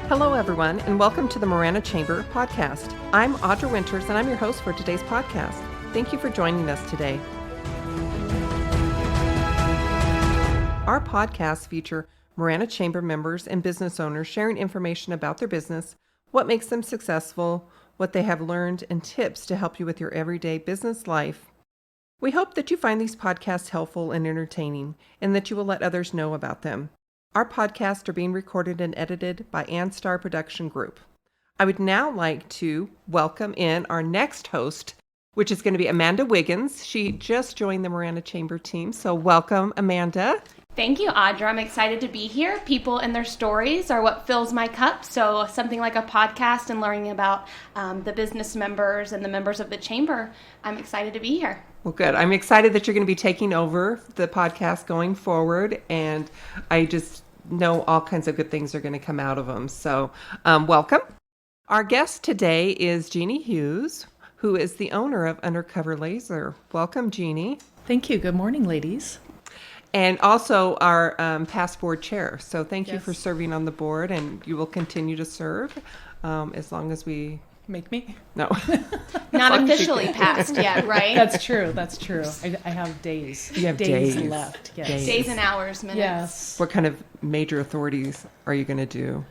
Hello, everyone, and welcome to the Marana Chamber podcast. I'm Audra Winters, and I'm your host for today's podcast. Thank you for joining us today. Our podcasts feature Marana Chamber members and business owners sharing information about their business, what makes them successful, what they have learned, and tips to help you with your everyday business life. We hope that you find these podcasts helpful and entertaining, and that you will let others know about them. Our podcasts are being recorded and edited by Anstar Production Group. I would now like to welcome in our next host, which is going to be Amanda Wiggins. She just joined the Marana Chamber team, so welcome, Amanda. Thank you, Audra. I'm excited to be here. People and their stories are what fills my cup. So something like a podcast and learning about the business members and the members of the chamber, I'm excited to be here. Well, good. I'm excited that you're going to be taking over the podcast going forward, and I just know all kinds of good things are going to come out of them. So welcome. Our guest today is Jeanie Hughes, who is the owner of Undercover Laser. Welcome, Jeanie. Thank you. Good morning, ladies. And also our past board chair. So thank you for serving on the board, and you will continue to serve as long as we... Make me? No. Not officially passed yet, right? That's true. That's true. I have days. You have days left. Yes. Days and hours, minutes. Yes. What kind of major authorities are you going to do?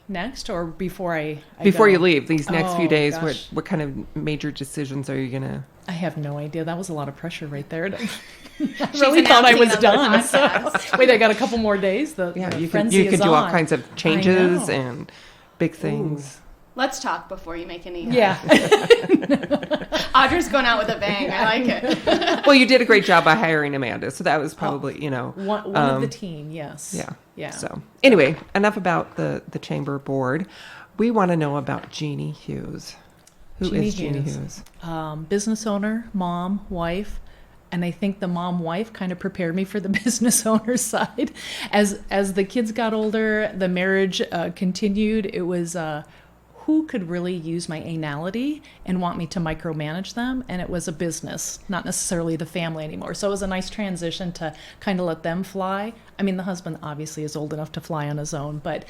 Next or before I Before go? you leave, these next few days, gosh. what kind of major decisions are you going to... I have no idea. That was a lot of pressure right there. I She's really thought I was announcing done. another So. Wait, I got a couple more days. The you frenzy could is do all on. kinds of changes I know. and big things. Ooh. Let's talk before you make any... Yeah. Audra's going out with a bang. I like it. Well, you did a great job by hiring Amanda, so that was probably, one of the team, yes. Yeah. So anyway, enough about the chamber board. We want to know about Jeanie Hughes. Who is Jeanie Hughes? Business owner, mom, wife. And I think the mom-wife kind of prepared me for the business owner side. As the kids got older, the marriage continued. It was who could really use my anality and want me to micromanage them, and it was a business, not necessarily the family anymore. So it was a nice transition to kind of let them fly. I mean, the husband obviously is old enough to fly on his own, but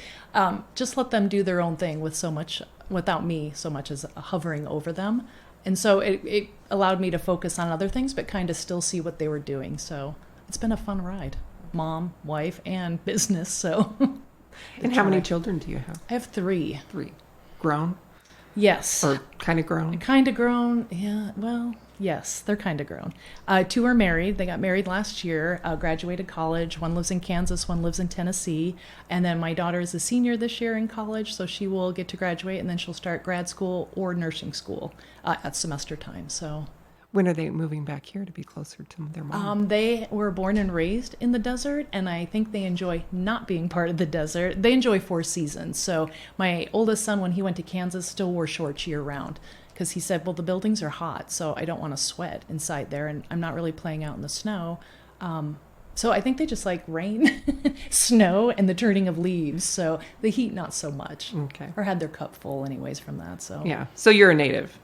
just let them do their own thing without me so much as hovering over them. And so it allowed me to focus on other things, but kind of still see what they were doing. So it's been a fun ride. Mom, wife, and business. So. And how many children do you have? I have 3. 3. Grown? Yes. Or kind of grown? Kind of grown. Yeah. Well, yes, they're kind of grown. 2 are married. They got married last year, graduated college. One lives in Kansas, one lives in Tennessee. And then my daughter is a senior this year in college, so she will get to graduate, and then she'll start grad school or nursing school at semester time. So. When are they moving back here to be closer to their mom? They were born and raised in the desert, and I think they enjoy not being part of the desert. They enjoy 4 seasons. So my oldest son, when he went to Kansas, still wore shorts year-round because he said, well, the buildings are hot, so I don't want to sweat inside there, and I'm not really playing out in the snow. So I think they just like rain, snow, and the turning of leaves. So the heat, not so much. Okay. Or had their cup full anyways from that. So Yeah. So you're a native?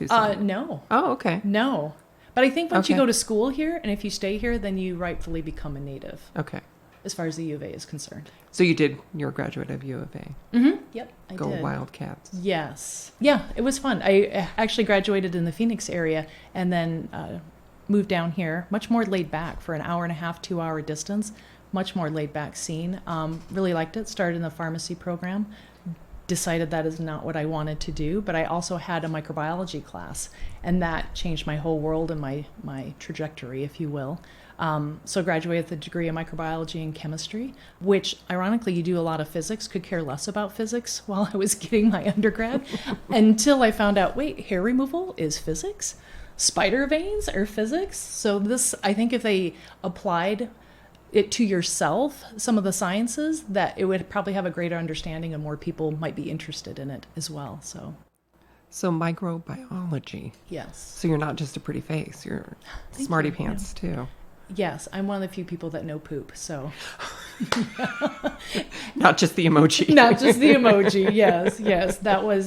No. Oh, okay. No. But I think once you go to school here, and if you stay here, then you rightfully become a native. Okay. As far as the U of A is concerned. So you're a graduate of U of A. Mm-hmm. Yep, I Go did. Wildcats. Yes. Yeah, it was fun. I actually graduated in the Phoenix area and then moved down here, much more laid back for an hour and a half, 2-hour distance. Much more laid back scene. Really liked it. Started in the pharmacy program. Decided that is not what I wanted to do, but I also had a microbiology class, and that changed my whole world and my trajectory, if you will. So graduated with a degree in microbiology and chemistry, which ironically you do a lot of physics, could care less about physics while I was getting my undergrad, until I found out, wait, hair removal is physics? Spider veins are physics? So this, I think if they applied it to yourself, some of the sciences, that it would probably have a greater understanding and more people might be interested in it as well. So microbiology. Yes. So you're not just a pretty face, you're smarty pants too. Yes, I'm one of the few people that know poop, so Not just the emoji. Not just the emoji. Yes.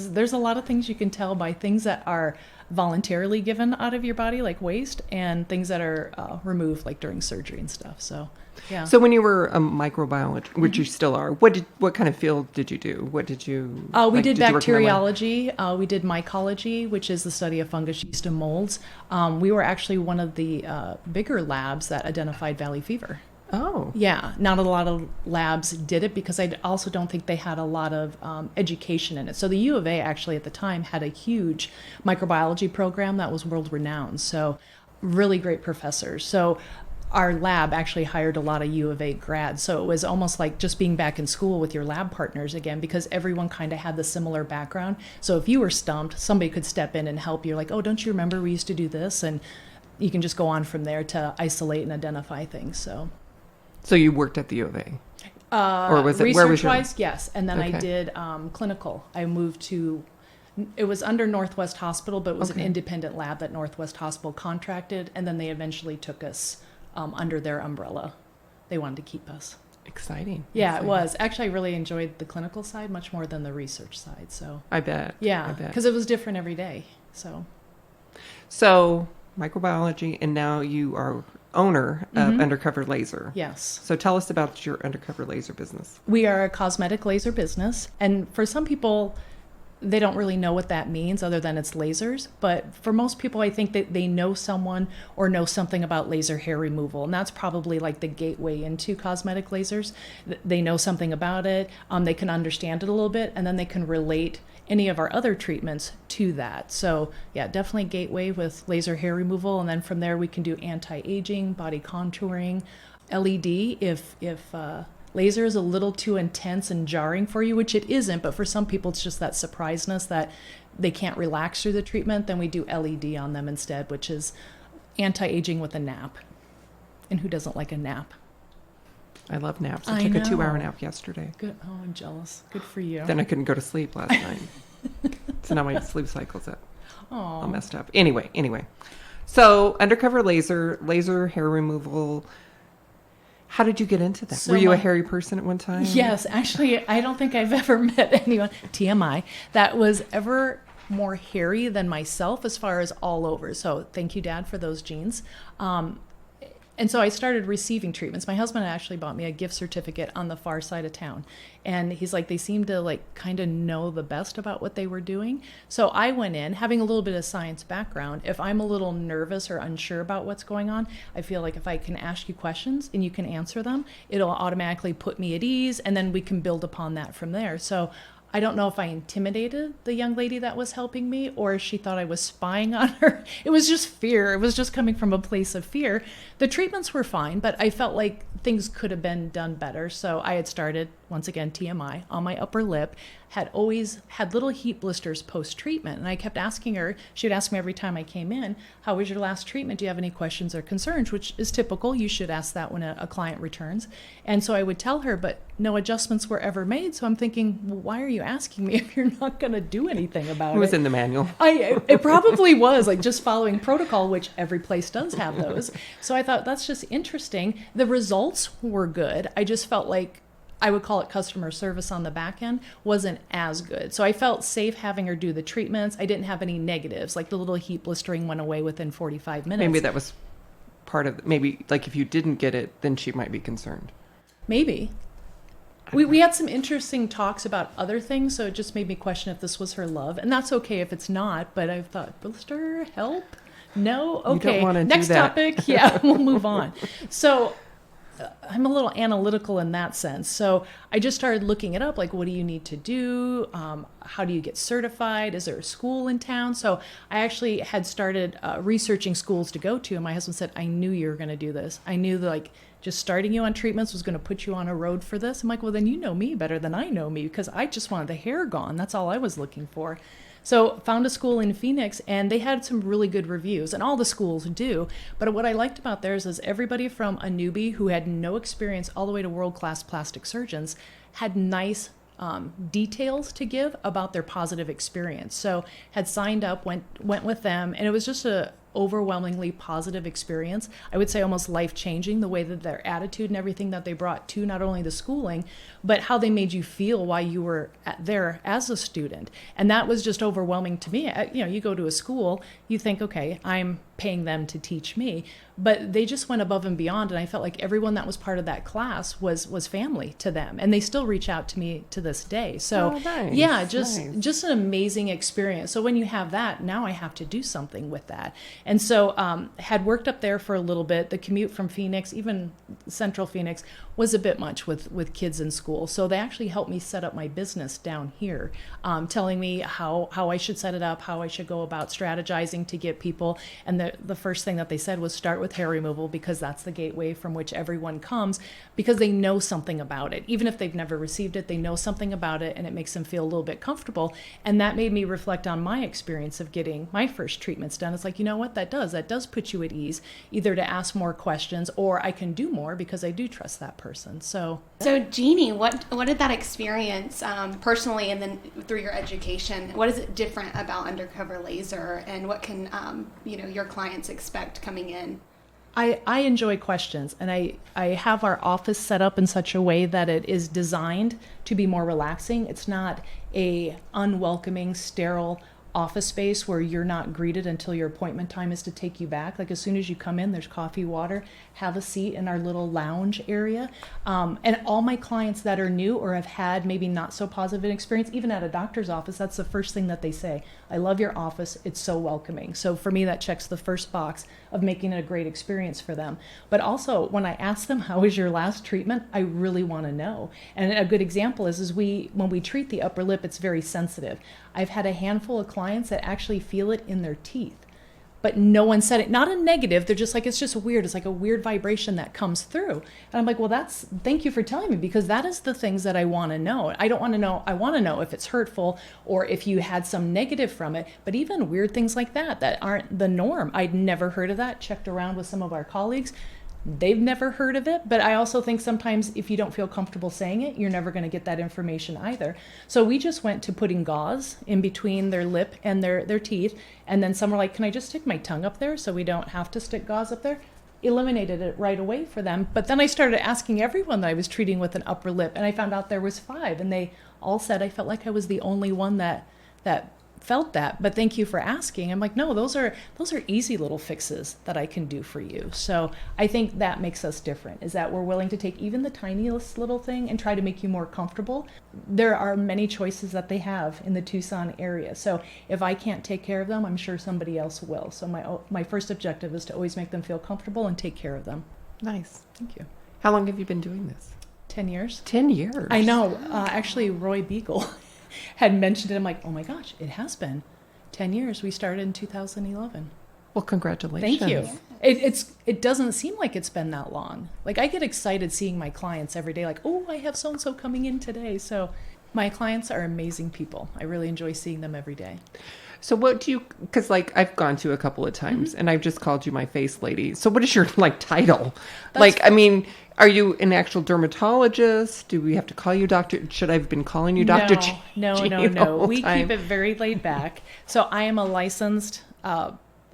There's a lot of things you can tell by things that are voluntarily given out of your body, like waste, and things that are removed, like during surgery and stuff. So, yeah. So when you were a microbiologist, which you still are, what kind of field did you do? What did you? We did bacteriology. We did mycology, which is the study of fungus, yeast, and molds. We were actually one of the bigger labs that identified valley fever. Oh. Yeah, not a lot of labs did it because I also don't think they had a lot of education in it. So the U of A actually at the time had a huge microbiology program that was world renowned. So really great professors. So our lab actually hired a lot of U of A grads. So it was almost like just being back in school with your lab partners again, because everyone kind of had the similar background. So if you were stumped, somebody could step in and help you. Like, oh, don't you remember we used to do this? And you can just go on from there to isolate and identify things. So you worked at the U of A? Or was it research-wise? Your... Yes. And then I did clinical. I moved to, it was under Northwest Hospital, but it was an independent lab that Northwest Hospital contracted. And then they eventually took us under their umbrella. They wanted to keep us. Exciting. Yeah, it was. Actually, I really enjoyed the clinical side much more than the research side. So I bet. Yeah, because it was different every day. So microbiology, and now you are owner of Undercover Laser. Yes. So tell us about your Undercover Laser business. We are a cosmetic laser business. And for some people, they don't really know what that means other than it's lasers. But for most people, I think that they know someone or know something about laser hair removal. And that's probably like the gateway into cosmetic lasers. They know something about it. They can understand it a little bit, and then they can relate any of our other treatments to that. So yeah, definitely gateway with laser hair removal. And then from there, we can do anti-aging, body contouring, LED if laser is a little too intense and jarring for you, which it isn't, but for some people it's just that surpriseness that they can't relax through the treatment, then we do LED on them instead, which is anti-aging with a nap. And who doesn't like a nap? I love naps. I took a 2-hour nap yesterday. Good. Oh, I'm jealous. Good for you. Then I couldn't go to sleep last night. So now my sleep cycle's all messed up. Anyway. So Undercover Laser hair removal. How did you get into that? Were you a hairy person at one time? Yes. Actually, I don't think I've ever met anyone, TMI, that was ever more hairy than myself as far as all over. So thank you, Dad, for those genes. And so I started receiving treatments. My husband actually bought me a gift certificate on the far side of town. And he's like, they seem to like kind of know the best about what they were doing. So I went in having a little bit of science background. If I'm a little nervous or unsure about what's going on, I feel like if I can ask you questions and you can answer them, it'll automatically put me at ease. And then we can build upon that from there. So I don't know if I intimidated the young lady that was helping me or she thought I was spying on her. It was just fear. It was just coming from a place of fear. The treatments were fine, but I felt like things could have been done better. So I had started, once again, TMI, on my upper lip, had always had little heat blisters post-treatment. And I kept asking her, she would ask me every time I came in, how was your last treatment? Do you have any questions or concerns? Which is typical. You should ask that when a client returns. And so I would tell her, but no adjustments were ever made. So I'm thinking, well, why are you asking me if you're not going to do anything about it? It was in the manual. It probably was, like just following protocol, which every place does have those. So I thought that's just interesting. The results were good. I just felt like, I would call it customer service on the back end, wasn't as good. So I felt safe having her do the treatments. I didn't have any negatives, like the little heat blistering went away within 45 minutes. Maybe that was part of, maybe like if you didn't get it, then she might be concerned. Maybe. We had some interesting talks about other things, so it just made me question if this was her love. And that's okay if it's not, but I thought, blister, help? No? Okay. You don't want to Next do that. topic. Yeah, we'll move on. So I'm a little analytical in that sense. So I just started looking it up, like, what do you need to do? How do you get certified? Is there a school in town? So I actually had started researching schools to go to. And my husband said, I knew you were going to do this. I knew that, like, just starting you on treatments was going to put you on a road for this. I'm like, well, then you know me better than I know me, because I just wanted the hair gone. That's all I was looking for. So found a school in Phoenix, and they had some really good reviews, and all the schools do. But what I liked about theirs is everybody from a newbie who had no experience all the way to world-class plastic surgeons had nice details to give about their positive experience. So had signed up, went with them, and it was just a overwhelmingly positive experience. I would say almost life-changing, the way that their attitude and everything that they brought to not only the schooling, but how they made you feel while you were there as a student. And that was just overwhelming to me. You go to a school, you think, okay, I'm paying them to teach me, but they just went above and beyond. And I felt like everyone that was part of that class was family to them, and they still reach out to me to this day. So just an amazing experience. So when you have that, now I have to do something with that. And so had worked up there for a little bit. The commute from Phoenix, even Central Phoenix, was a bit much with kids in school. So they actually helped me set up my business down here, telling me how I should set it up, how I should go about strategizing to get people. And the first thing that they said was start with hair removal, because that's the gateway from which everyone comes, because they know something about it. Even if they've never received it, they know something about it, and it makes them feel a little bit comfortable. And that made me reflect on my experience of getting my first treatments done. It's like, you know what, that does put you at ease, either to ask more questions, or I can do more because I do trust that person. So Jeanie, what did that experience personally, and then through your education, what is it different about Undercover Laser, and what can your clients expect coming in? I enjoy questions, and I have our office set up in such a way that it is designed to be more relaxing. It's not a unwelcoming, sterile office space where you're not greeted until your appointment time is to take you back. Like, as soon as you come in, there's coffee, water, have a seat in our little lounge area. And all my clients that are new or have had maybe not so positive an experience, even at a doctor's office, that's the first thing that they say. I love your office. It's so welcoming. So for me, that checks the first box of making it a great experience for them. But also, when I ask them, how was your last treatment? I really want to know. And a good example is when we treat the upper lip, it's very sensitive. I've had a handful of clients that actually feel it in their teeth, but no one said it. Not a negative. They're just like, it's just weird. It's like a weird vibration that comes through. And I'm like, well, thank you for telling me, because that is the things that I want to know. I don't want to know. I want to know if it's hurtful or if you had some negative from it, but even weird things like that aren't the norm. I'd never heard of that. Checked around with some of our colleagues. They've never heard of it, but I also think sometimes if you don't feel comfortable saying it, you're never going to get that information either. So we just went to putting gauze in between their lip and their teeth, and then some were like, can I just stick my tongue up there so we don't have to stick gauze up there? Eliminated it right away for them. But then I started asking everyone that I was treating with an upper lip, and I found out there was 5, and they all said I felt like I was the only one that felt that, but thank you for asking. I'm like, no, those are easy little fixes that I can do for you. So I think that makes us different, is that we're willing to take even the tiniest little thing and try to make you more comfortable. There are many choices that they have in the Tucson area. So if I can't take care of them, I'm sure somebody else will. So my first objective is to always make them feel comfortable and take care of them. Nice. Thank you. How long have you been doing this? 10 years. 10 years. I know. Actually, Roy Beagle had mentioned it. I'm like, oh my gosh, it has been 10 years. We started in 2011. Well, congratulations. Thank you. It doesn't seem like it's been that long. Like, I get excited seeing my clients every day, like, oh, I have so-and-so coming in today. So my clients are amazing people. I really enjoy seeing them every day. So because like I've gone to a couple of times and I've just called you my face lady. So what is your title? Are you an actual dermatologist? Do we have to call you doctor? Should I have been calling you Dr. No. We keep it very laid back. So I am a licensed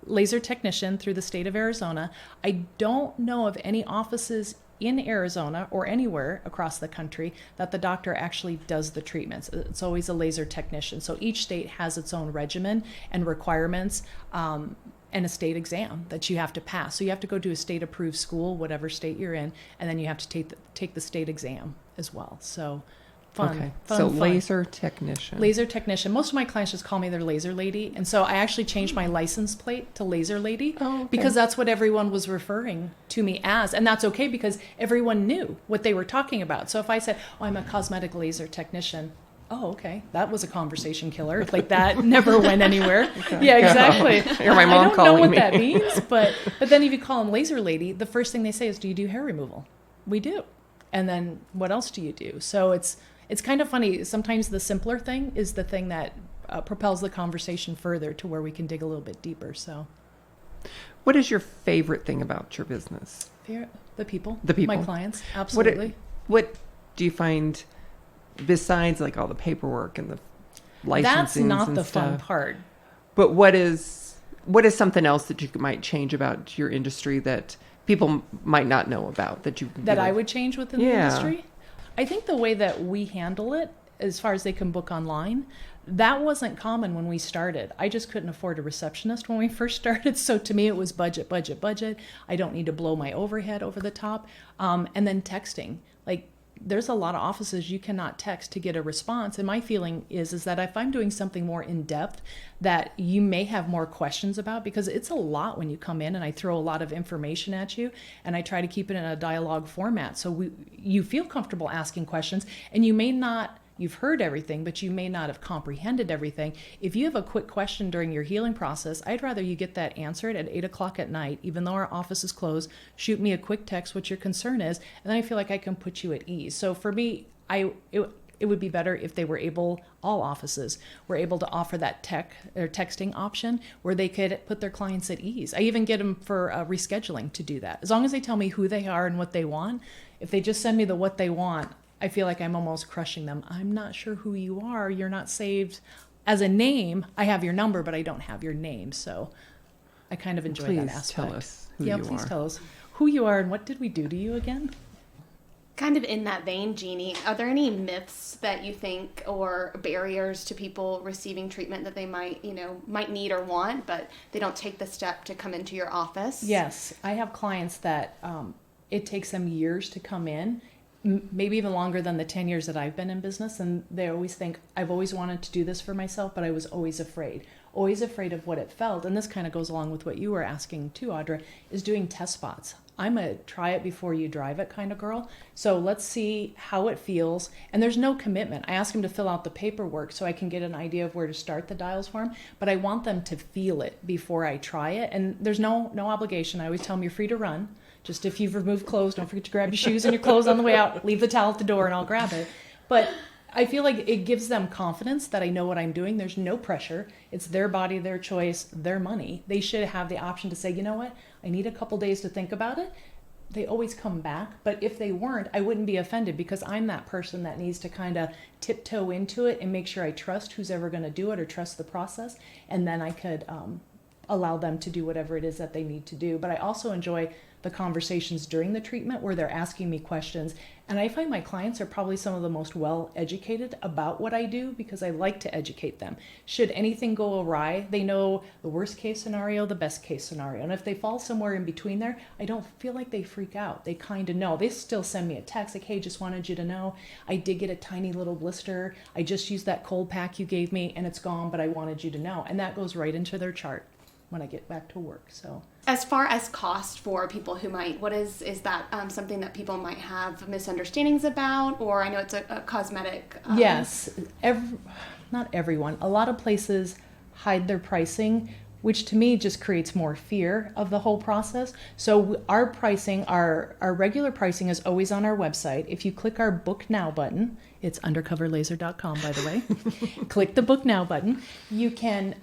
laser technician through the state of Arizona. I don't know of any offices in Arizona or anywhere across the country that the doctor actually does the treatments. It's always a laser technician. So each state has its own regimen and requirements, and a state exam that you have to pass. So you have to go to a state approved school, whatever state you're in, and then you have to take the state exam as well. So fun. Laser technician. Laser technician. Most of my clients just call me their laser lady. And so I actually changed my license plate to laser lady because that's what everyone was referring to me as. And that's okay because everyone knew what they were talking about. So if I said, oh, I'm a cosmetic laser technician, oh, okay, that was a conversation killer. Like, that never went anywhere. Okay. Yeah, exactly. You're my mom calling me. I don't know what that means, but then if you call them laser lady, the first thing they say is, do you do hair removal? We do. And then what else do you do? So it's kind of funny. Sometimes the simpler thing is the thing that propels the conversation further to where we can dig a little bit deeper. So, what is your favorite thing about your business? The people. The people. My clients. Absolutely. What do you find besides like all the paperwork and the licensing? That's not the fun part. But what is what is something else that you might change about your industry that people might not know about that I would change within the industry? I think the way that we handle it, as far as they can book online, that wasn't common when we started. I just couldn't afford a receptionist when we first started. So to me, it was budget, budget, budget. I don't need to blow my overhead over the top. And then texting. Like, there's a lot of offices you cannot text to get a response. And my feeling is that if I'm doing something more in depth that you may have more questions about, because it's a lot when you come in and I throw a lot of information at you and I try to keep it in a dialogue format. So you feel comfortable asking questions, and you've heard everything, but you may not have comprehended everything. If you have a quick question during your healing process, I'd rather you get that answered at 8:00 at night, even though our office is closed. Shoot me a quick text what your concern is, and then I feel like I can put you at ease. So for me, it would be better if all offices were able to offer that texting option where they could put their clients at ease. I even get them for rescheduling to do that. As long as they tell me who they are and what they want. If they just send me what they want, I feel like I'm almost crushing them. I'm not sure who you are. You're not saved as a name. I have your number, but I don't have your name. So I kind of enjoy that aspect. Please tell us who you are. Please tell us who you are and what did we do to you again? Kind of in that vein, Jeanie, are there any myths that you think or barriers to people receiving treatment that they might need or want, but they don't take the step to come into your office? Yes. I have clients that it takes them years to come in, maybe even longer than the 10 years that I've been in business. And they always think, I've always wanted to do this for myself, but I was always afraid of what it felt. And this kind of goes along with what you were asking too, Audra, is doing test spots. I'm a try it before you drive it kind of girl. So let's see how it feels. And there's no commitment. I ask them to fill out the paperwork so I can get an idea of where to start the dials for them. But I want them to feel it before I try it. And there's no obligation. I always tell them you're free to run. Just if you've removed clothes, don't forget to grab your shoes and your clothes on the way out. Leave the towel at the door and I'll grab it. But I feel like it gives them confidence that I know what I'm doing. There's no pressure. It's their body, their choice, their money. They should have the option to say, you know what, I need a couple days to think about it. They always come back. But if they weren't, I wouldn't be offended, because I'm that person that needs to kind of tiptoe into it and make sure I trust who's ever going to do it or trust the process. And then I could allow them to do whatever it is that they need to do. But I also enjoy the conversations during the treatment where they're asking me questions. And I find my clients are probably some of the most well-educated about what I do, because I like to educate them. Should anything go awry, they know the worst case scenario, the best case scenario. And if they fall somewhere in between there, I don't feel like they freak out. They kind of know. They still send me a text like, hey, just wanted you to know I did get a tiny little blister. I just used that cold pack you gave me and it's gone, but I wanted you to know. And that goes right into their chart when I get back to work. So as far as cost for people who is that something that people might have misunderstandings about? Or I know it's a cosmetic. Yes, not everyone. A lot of places hide their pricing, which to me just creates more fear of the whole process. So our pricing, our regular pricing is always on our website. If you click our Book Now button, it's undercoverlaser.com, by the way. Click the Book Now button. You can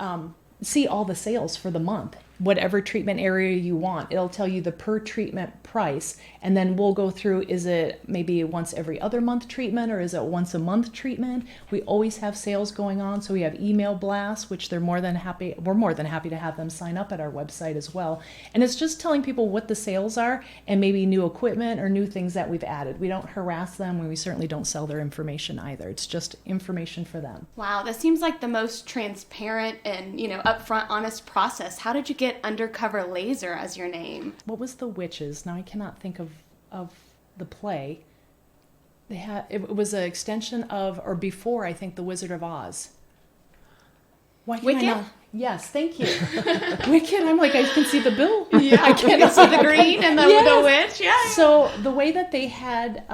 see all the sales for the month. Whatever treatment area you want, it'll tell you the per treatment price, and then we'll go through, is it maybe once every other month treatment, or is it once a month treatment? We always have sales going on, so we have email blasts, which we're more than happy to have them sign up at our website as well. And it's just telling people what the sales are and maybe new equipment or new things that we've added. We don't harass them, and we certainly don't sell their information either. It's just information for them. Wow, that seems like the most transparent and upfront, honest process. How did you get Undercover Laser as your name? What was the witches? Now I cannot think of the play. It was an extension of, or before, I think, The Wizard of Oz. Why can't Wicked? I not? Yes, thank you. Wicked. I'm like, I can see the bill. Yeah, I can see the green and the witch. Yeah. So the way that they had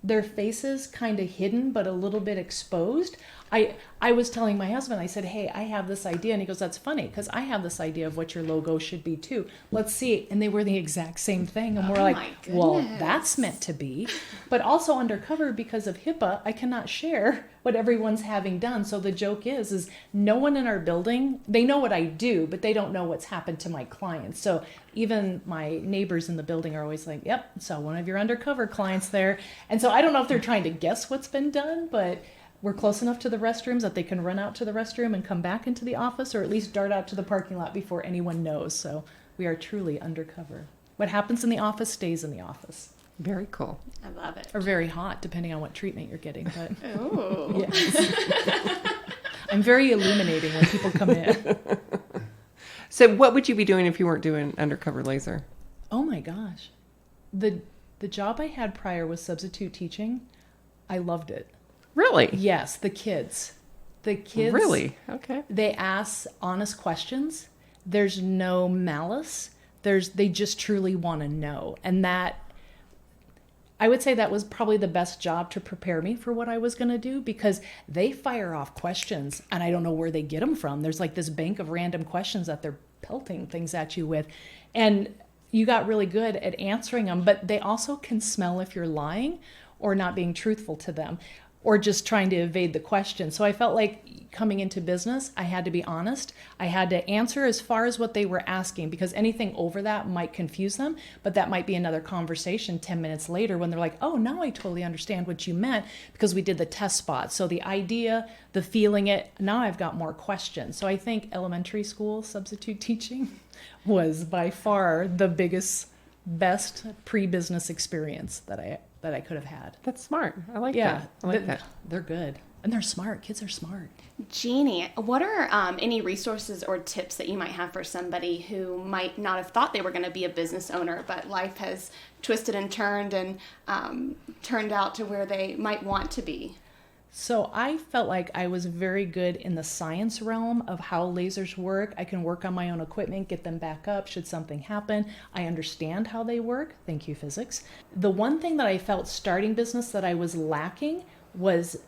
their faces kind of hidden but a little bit exposed, I was telling my husband, I said, hey, I have this idea. And he goes, that's funny, because I have this idea of what your logo should be too. Let's see it. And they were the exact same thing. And we're like, well, that's meant to be. But also undercover, because of HIPAA, I cannot share what everyone's having done. So the joke is no one in our building, they know what I do, but they don't know what's happened to my clients. So even my neighbors in the building are always like, yep, saw one of your undercover clients there. And so I don't know if they're trying to guess what's been done, but we're close enough to the restrooms that they can run out to the restroom and come back into the office, or at least dart out to the parking lot before anyone knows. So we are truly undercover. What happens in the office stays in the office. Very cool. I love it. Or very hot, depending on what treatment you're getting. But Ooh. yes. I'm very illuminating when people come in. So what would you be doing if you weren't doing Undercover Laser? Oh my gosh. The job I had prior was substitute teaching. I loved it. Really? Yes, the kids. The kids. Really? Okay. They ask honest questions. There's no malice. They just truly want to know. And that, I would say that was probably the best job to prepare me for what I was going to do, because they fire off questions and I don't know where they get them from. There's like this bank of random questions that they're pelting things at you with. And you got really good at answering them, but they also can smell if you're lying or not being truthful to them, or just trying to evade the question. So I felt like coming into business, I had to be honest. I had to answer as far as what they were asking, because anything over that might confuse them, but that might be another conversation 10 minutes later when they're like, oh, now I totally understand what you meant, because we did the test spot. So the idea, the feeling it, now I've got more questions. So I think elementary school substitute teaching was by far the best pre-business experience that I could have had. That's smart. I like that. I like that. They're good. And they're smart. Kids are smart. Jeanie, what are any resources or tips that you might have for somebody who might not have thought they were going to be a business owner, but life has twisted and turned and turned out to where they might want to be? So I felt like I was very good in the science realm of how lasers work. I can work on my own equipment, get them back up should something happen. I understand how they work. Thank you, physics. The one thing that I felt starting business that I was lacking was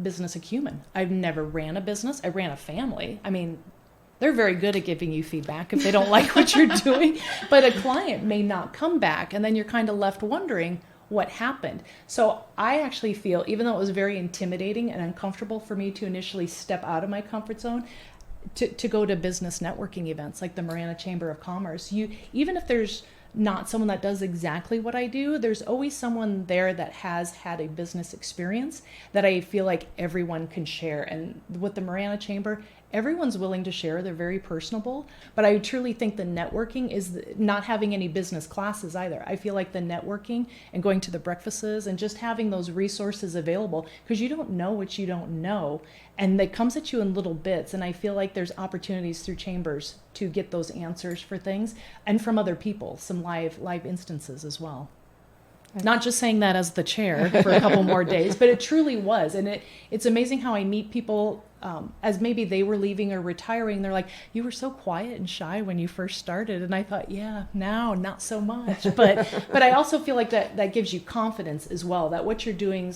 business acumen. I've never ran a business. I ran a family. I mean, they're very good at giving you feedback if they don't like what you're doing, but a client may not come back, and then you're kind of left wondering what happened. So I actually feel, even though it was very intimidating and uncomfortable for me to initially step out of my comfort zone, to go to business networking events like the Marana Chamber of Commerce, even if there's not someone that does exactly what I do, there's always someone there that has had a business experience that I feel like everyone can share. And with the Marana Chamber, everyone's willing to share. They're very personable. But I truly think the networking is not having any business classes either. I feel like the networking and going to the breakfasts and just having those resources available, because you don't know what you don't know. And it comes at you in little bits. And I feel like there's opportunities through chambers to get those answers for things, and from other people, some live instances as well. Not just saying that as the chair for a couple more days, but it truly was. And it's amazing how I meet people as maybe they were leaving or retiring. They're like, you were so quiet and shy when you first started. And I thought, yeah, now not so much. But I also feel like that gives you confidence as well, that what you're doing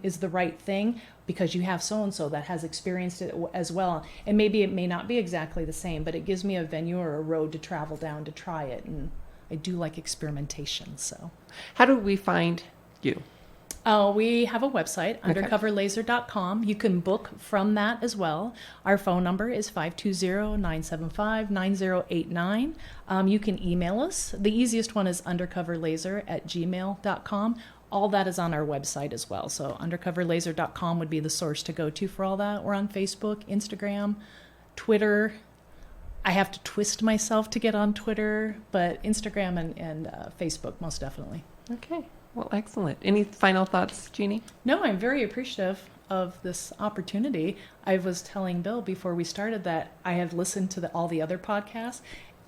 is the right thing, because you have so-and-so that has experienced it as well. And maybe it may not be exactly the same, but it gives me a venue or a road to travel down to try it. And I do like experimentation. So how do we find you? We have a website, undercoverlaser.com. You can book from that as well. Our phone number is 520-975-9089. You can email us. The easiest one is undercoverlaser@gmail.com. All that is on our website as well. So undercoverlaser.com would be the source to go to for all that. We're on Facebook, Instagram, Twitter. I have to twist myself to get on Twitter, but Instagram and Facebook, most definitely. Okay. Well, excellent. Any final thoughts, Jeanie? No, I'm very appreciative of this opportunity. I was telling Bill before we started that I have listened to all the other podcasts,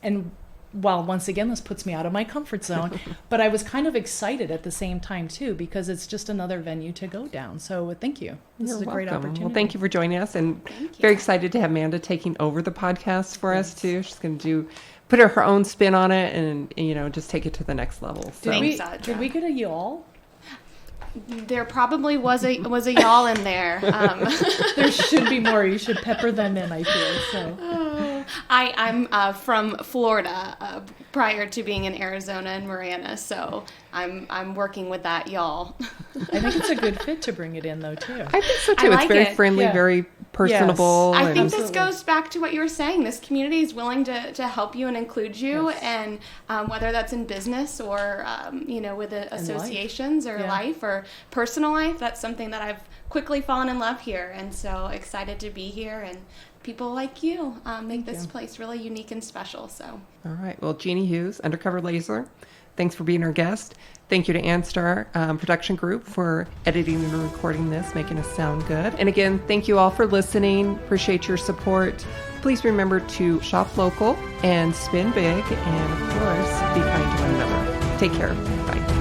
and while once again this puts me out of my comfort zone, but I was kind of excited at the same time too, because it's just another venue to go down. So thank you. This is a great opportunity. Well, thank you for joining us, and very excited to have Amanda taking over the podcast for us too. She's going to put her own spin on it, and just take it to the next level. So. Did we get a y'all? There probably was a y'all in there. There should be more. You should pepper them in, I feel. So. I'm from Florida prior to being in Arizona and Marana, so I'm working with that y'all. I think it's a good fit to bring it in, though, too. I think so too. I It's like very it. friendly, Yeah. very personable. I think and- this goes back to what you were saying. This community is willing to help you and include you, Yes. and whether that's in business or with the associations or Yeah. life or personal life, that's something that I've quickly fallen in love here, and so excited to be here. And people like you make this place really unique and special. So, All right. Well, Jeanie Hughes, Undercover Laser, thanks for being our guest. Thank you to Anstar Production Group for editing and recording this, making us sound good. And again, thank you all for listening. Appreciate your support. Please remember to shop local and spin big, and of course, be kind to one another. Take care. Bye.